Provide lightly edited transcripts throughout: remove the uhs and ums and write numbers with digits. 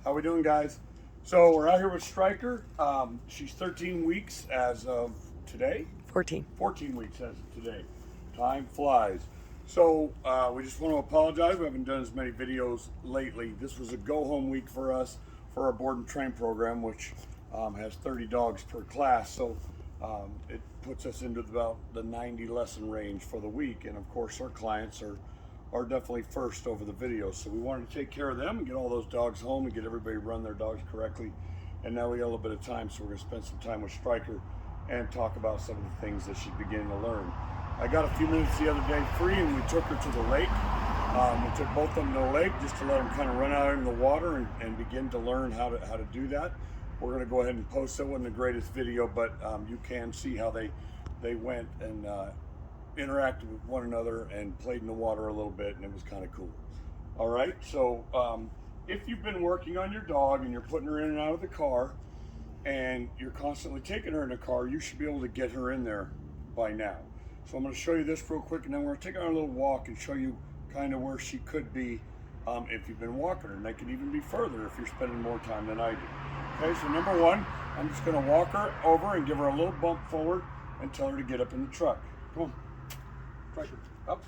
How we doing, guys? So we're out here with Stryker. She's 13 weeks as of today. 14. 14 weeks as of today. Time flies. So we just want to apologize. We haven't done as many videos lately. This was a go-home week for us for our board and train program, which has 30 dogs per class. So it puts us into about the 90 lesson range for the week. And of course, our clients are definitely first over the videos. So we wanted to take care of them and get all those dogs home and get everybody to run their dogs correctly. And now we got a little bit of time, so we're gonna spend some time with Stryker and talk about some of the things that she's beginning to learn. I got a few minutes the other day free and we took her to the lake. We took both of them to the lake just to let them kind of run out into the water and begin to learn how to do that. We're gonna go ahead and post it. Wasn't the greatest video, but you can see how they went and interacted with one another and played in the water a little bit, and it was kind of cool. All right, so if you've been working on your dog and you're putting her in and out of the car and you're constantly taking her in the car, you should be able to get her in there by now. So I'm going to show you this real quick, and then we're going to take her on a little walk and show you kind of where she could be if you've been walking her, and they can even be further if you're spending more time than I do. Okay, so number one, I'm just going to walk her over and give her a little bump forward and tell her to get up in the truck. Come on. Up.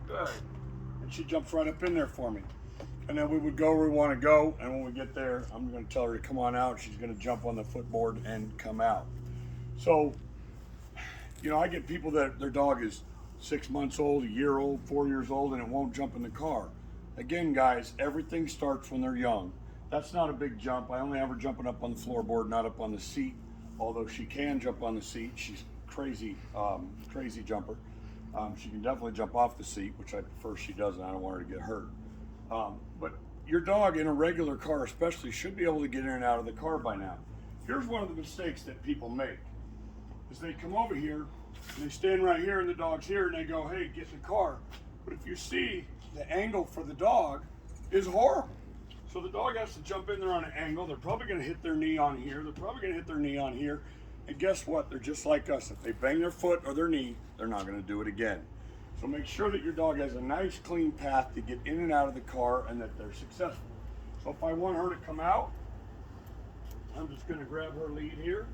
Good. And she jumps right up in there for me. And then we would go where we want to go, and when we get there, I'm going to tell her to come on out. She's going to jump on the footboard and come out. So, you know, I get people that their dog is 6 months old, a year old, 4 years old, and it won't jump in the car. Again, guys, everything starts when they're young. That's not a big jump. I only have her jumping up on the floorboard, not up on the seat, although she can jump on the seat. She's crazy jumper. She can definitely jump off the seat, which I prefer she doesn't. I don't want her to get hurt. But your dog in a regular car especially should be able to get in and out of the car by now. Here's one of the mistakes that people make, is they come over here, and they stand right here, and the dog's here, and they go, hey, get in the car. But if you see, the angle for the dog is horrible. So the dog has to jump in there on an angle. They're probably gonna hit their knee on here. They're probably gonna hit their knee on here. And guess what? They're just like us. If they bang their foot or their knee, they're not going to do it again. So make sure that your dog has a nice clean path to get in and out of the car and that they're successful. So if I want her to come out, I'm just going to grab her lead here.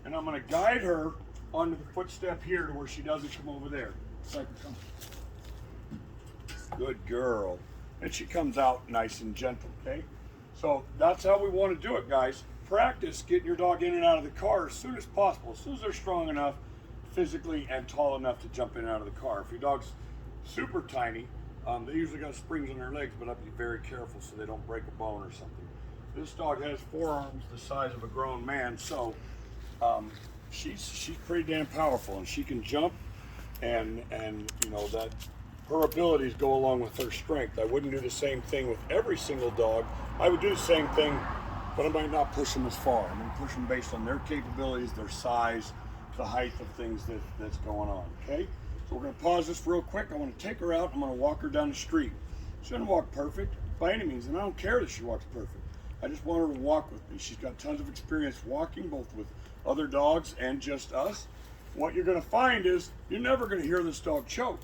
And I'm going to guide her onto the footstep here to where she doesn't come over there. Stryker, come. Good girl. And she comes out nice and gentle, okay? So that's how we want to do it, guys. Practice getting your dog in and out of the car as soon as possible, as soon as they're strong enough physically and tall enough to jump in and out of the car. If your dog's super tiny, they usually got springs on their legs, but I have to be very careful so they don't break a bone or something. This dog has forearms the size of a grown man, so she's pretty damn powerful, and she can jump, and you know that her abilities go along with her strength. I wouldn't do the same thing with every single dog. I would do the same thing, but I might not push them as far. I'm going to push them based on their capabilities, their size, the height of things that's going on, okay? So we're going to pause this real quick. I want to take her out. I'm going to walk her down the street. She doesn't walk perfect by any means, and I don't care that she walks perfect. I just want her to walk with me. She's got tons of experience walking, both with other dogs and just us. What you're going to find is you're never going to hear this dog choke.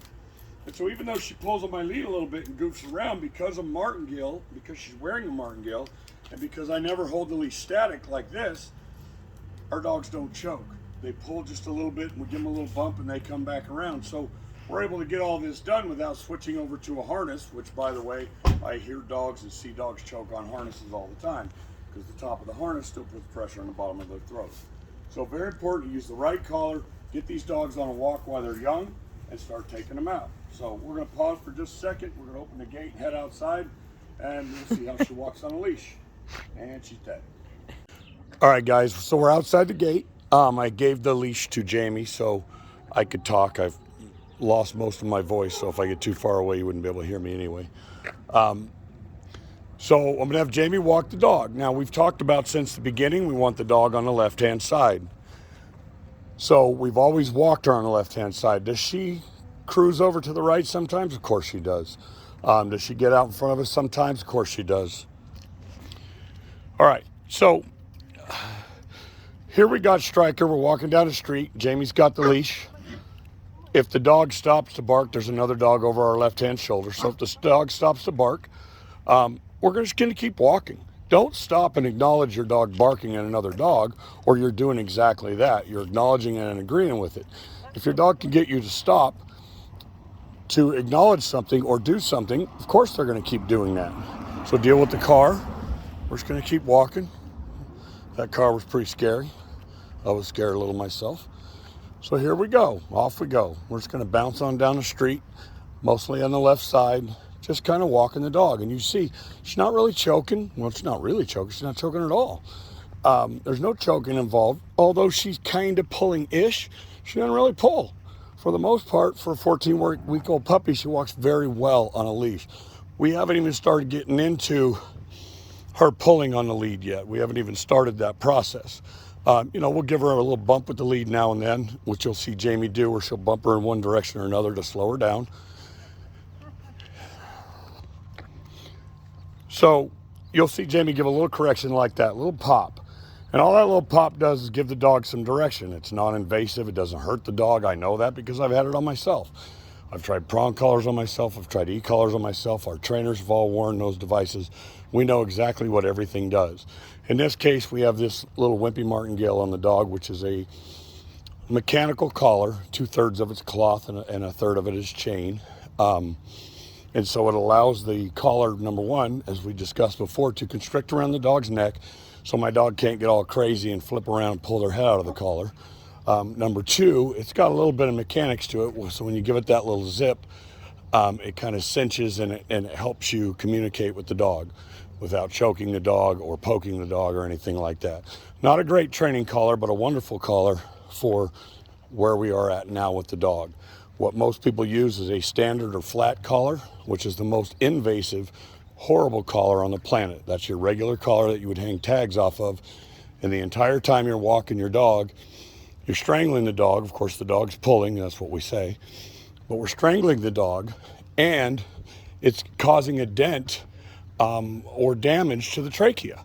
And so even though she pulls on my lead a little bit and goofs around because of martingale, because she's wearing a martingale, and because I never hold the leash static like this, our dogs don't choke. They pull just a little bit and we give them a little bump and they come back around. So we're able to get all this done without switching over to a harness, which, by the way, I hear dogs and see dogs choke on harnesses all the time because the top of the harness still puts pressure on the bottom of their throat. So very important to use the right collar, get these dogs on a walk while they're young, and start taking them out. So we're going to pause for just a second. We're going to open the gate and head outside, and we'll see how she walks on a leash. And she's dead. All right, guys, so we're outside the gate. I gave the leash to Jamie so I could talk. I've lost most of my voice, so if I get too far away, you wouldn't be able to hear me anyway. So I'm going to have Jamie walk the dog. Now, we've talked about since the beginning, we want the dog on the left-hand side. So we've always walked her on the left-hand side. Does she cruise over to the right sometimes? Of course she does. Does she get out in front of us sometimes? Of course she does. All right, so here we got Stryker. We're walking down the street. Jamie's got the leash. If the dog stops to bark, there's another dog over our left-hand shoulder. So if the dog stops to bark, we're just going to keep walking. Don't stop and acknowledge your dog barking at another dog, or you're doing exactly that. You're acknowledging it and agreeing with it. If your dog can get you to stop, to acknowledge something or do something, of course they're going to keep doing that. So deal with the car. We're just going to keep walking. That car was pretty scary. I was scared a little myself. So here we go. Off we go. We're just going to bounce on down the street, mostly on the left side, just kind of walking the dog. And you see, she's not really choking. Well, she's not really choking. She's not choking at all. There's no choking involved, although she's kind of pulling-ish. She doesn't really pull. For the most part, for a 14-week-old puppy, she walks very well on a leash. We haven't even started getting into her pulling on the lead yet. We haven't even started that process. We'll give her a little bump with the lead now and then, which you'll see Jamie do, where she'll bump her in one direction or another to slow her down. So you'll see Jamie give a little correction like that, a little pop. And all that little pop does is give the dog some direction. It's non-invasive. It doesn't hurt the dog. I know that because I've had it on myself. I've tried prong collars on myself. I've tried e-collars on myself. Our trainers have all worn those devices. We know exactly what everything does. In this case, we have this little wimpy martingale on the dog, which is a mechanical collar. 2/3 of it's cloth and a third of it is chain. And so it allows the collar, number one, as we discussed before, to constrict around the dog's neck so my dog can't get all crazy and flip around and pull their head out of the collar. Number two, it's got a little bit of mechanics to it, so when you give it that little zip, it kind of cinches and it helps you communicate with the dog without choking the dog or poking the dog or anything like that. Not a great training collar, but a wonderful collar for where we are at now with the dog. What most people use is a standard or flat collar, which is the most invasive, horrible collar on the planet. That's your regular collar that you would hang tags off of, and the entire time you're walking your dog, you're strangling the dog. Of course, the dog's pulling, that's what we say, but we're strangling the dog, and it's causing a dent or damage to the trachea,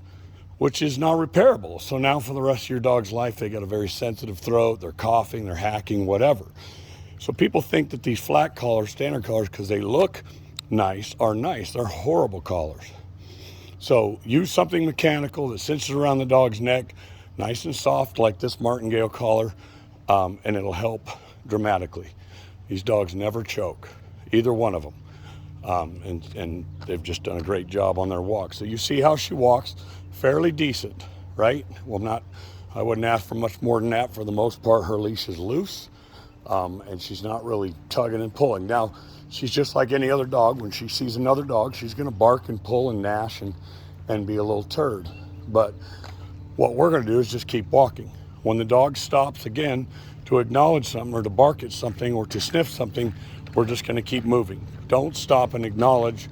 which is not repairable. So now for the rest of your dog's life, they got a very sensitive throat, they're coughing, they're hacking, whatever. So people think that these flat collars, standard collars, because they look nice, are nice. They're horrible collars. So use something mechanical that cinches around the dog's neck, nice and soft like this martingale collar, and it'll help dramatically. These dogs never choke, either one of them. And they've just done a great job on their walk. So you see how she walks, fairly decent, right? Well, I wouldn't ask for much more than that. For the most part, her leash is loose. And she's not really tugging and pulling. Now, she's just like any other dog. When she sees another dog, she's going to bark and pull and gnash and be a little turd. But what we're going to do is just keep walking. When the dog stops again to acknowledge something or to bark at something or to sniff something, we're just going to keep moving. Don't stop and acknowledge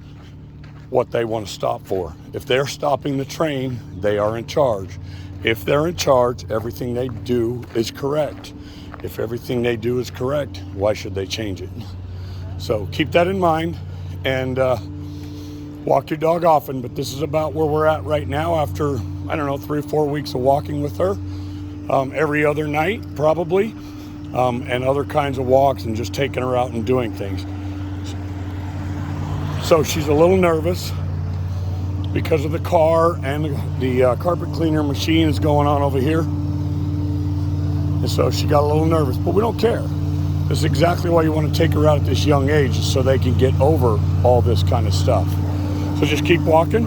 what they want to stop for. If they're stopping the train, they are in charge. If they're in charge, everything they do is correct. If everything they do is correct, why should they change it? So keep that in mind and walk your dog often. But this is about where we're at right now after, 3 or 4 weeks of walking with her. Every other night, probably, and other kinds of walks and just taking her out and doing things. So she's a little nervous because of the car and the carpet cleaner machine is going on over here. And so she got a little nervous, but we don't care. This is exactly why you want to take her out at this young age, so they can get over all this kind of stuff. So just keep walking.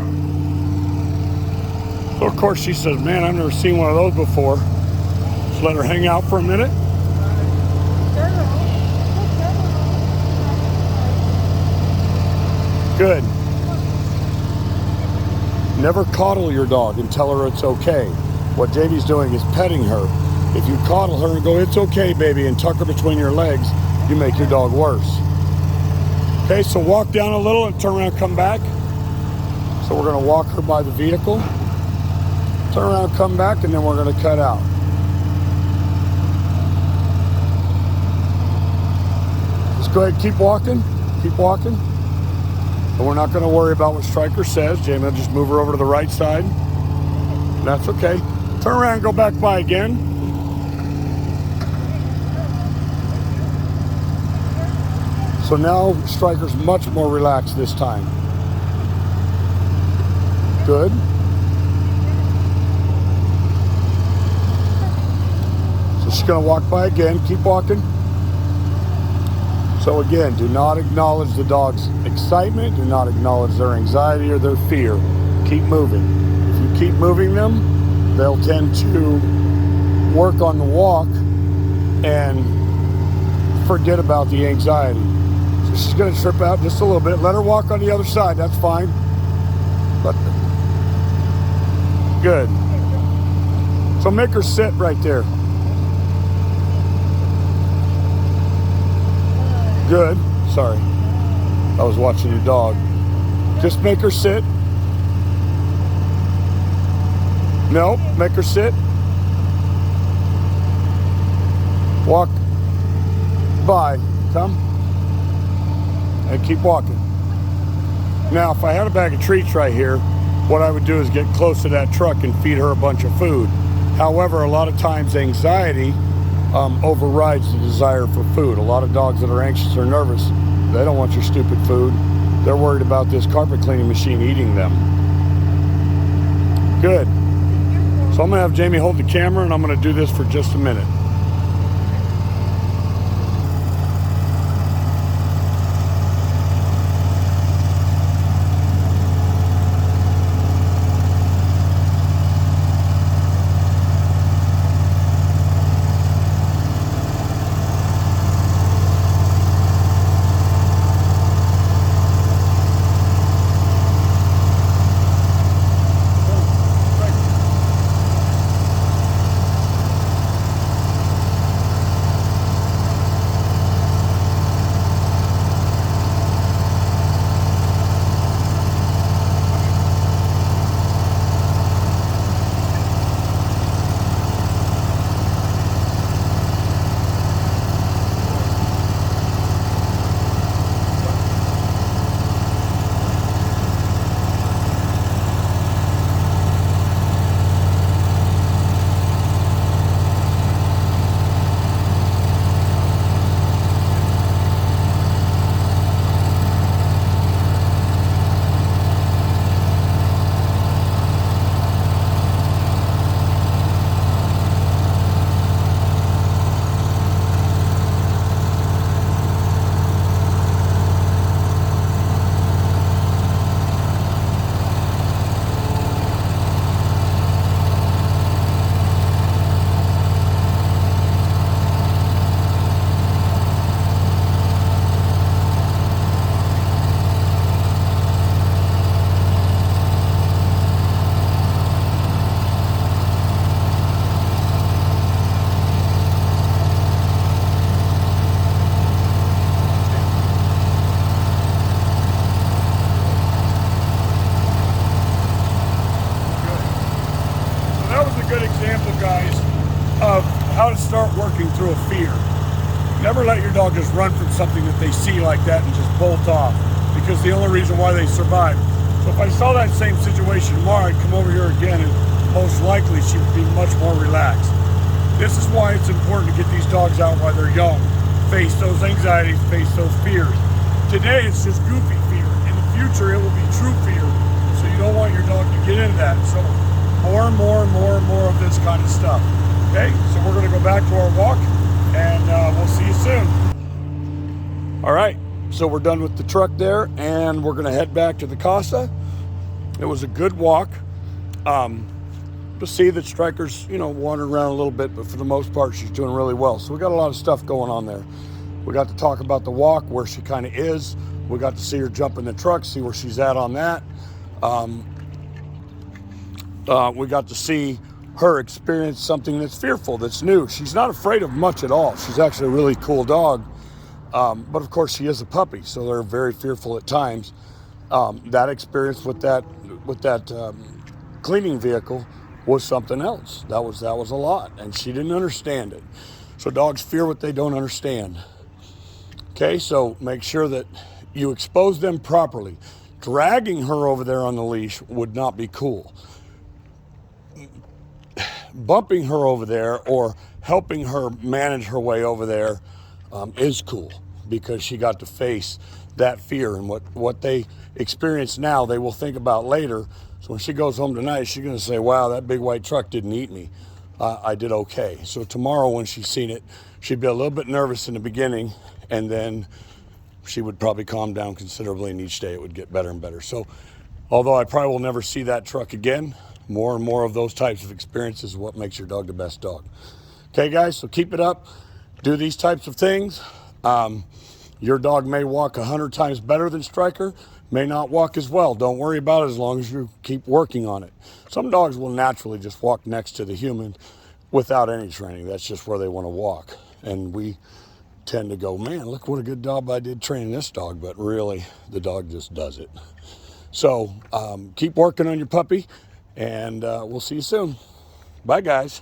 So of course she says, man, I've never seen one of those before. Just let her hang out for a minute. Good. Never coddle your dog and tell her it's okay. What Jamie's doing is petting her. If you coddle her and go, it's okay, baby, and tuck her between your legs, you make your dog worse. Okay, so walk down a little and turn around and come back. So we're going to walk her by the vehicle. Turn around, come back, and then we're going to cut out. Just go ahead, keep walking. Keep walking. And we're not going to worry about what Stryker says. Jamie will just move her over to the right side. That's okay. Turn around and go back by again. So now Stryker's much more relaxed this time. Good. So she's going to walk by again. Keep walking. So again, do not acknowledge the dog's excitement. Do not acknowledge their anxiety or their fear. Keep moving. If you keep moving them, they'll tend to work on the walk and forget about the anxiety. So she's going to trip out just a little bit. Let her walk on the other side. That's fine. Good. So make her sit right there. Good. Sorry. I was watching your dog. Just make her sit. No, make her sit. Walk by. Come. And keep walking. Now, if I had a bag of treats right here, what I would do is get close to that truck and feed her a bunch of food. However, a lot of times anxiety overrides the desire for food. A lot of dogs that are anxious or nervous, they don't want your stupid food. They're worried about this carpet cleaning machine eating them. Good. So I'm going to have Jamie hold the camera, and I'm going to do this for just a minute. How to start working through a fear. Never let your dog just run from something that they see like that and just bolt off, because the only reason why they survive. So if I saw that same situation tomorrow, I'd come over here again, and most likely she would be much more relaxed. This is why it's important to get these dogs out while they're young. Face those anxieties, face those fears. Today it's just goofy fear. In the future it will be true fear. So you don't want your dog to get into that. So more and more and more and more of this kind of stuff. Okay, so we're going to go back to our walk, and we'll see you soon. All right, so we're done with the truck there, and we're going to head back to the casa. It was a good walk. To see that Stryker's, wandering around a little bit, but for the most part, she's doing really well. So we got a lot of stuff going on there. We got to talk about the walk, where she kind of is. We got to see her jump in the truck, see where she's at on that. We got to see her experience something that's fearful, that's new. She's not afraid of much at all. She's actually a really cool dog. But of course she is a puppy, so they're very fearful at times. That experience with that cleaning vehicle was something else. That was a lot, and she didn't understand it. So dogs fear what they don't understand. Okay, so make sure that you expose them properly. Dragging her over there on the leash would not be cool. Bumping her over there or helping her manage her way over there is cool, because she got to face that fear, and what they experience now, they will think about later. So when she goes home tonight, she's going to say, wow, that big white truck didn't eat me. I did okay. So tomorrow when she's seen it, she'd be a little bit nervous in the beginning, and then she would probably calm down considerably, and each day it would get better and better. So although I probably will never see that truck again, more and more of those types of experiences is what makes your dog the best dog. Okay, guys, so keep it up. Do these types of things. Your dog may walk 100 times better than Stryker, may not walk as well. Don't worry about it as long as you keep working on it. Some dogs will naturally just walk next to the human without any training. That's just where they want to walk. And we tend to go, man, look what a good job I did training this dog, but really the dog just does it. So keep working on your puppy, and we'll see you soon. Bye, guys.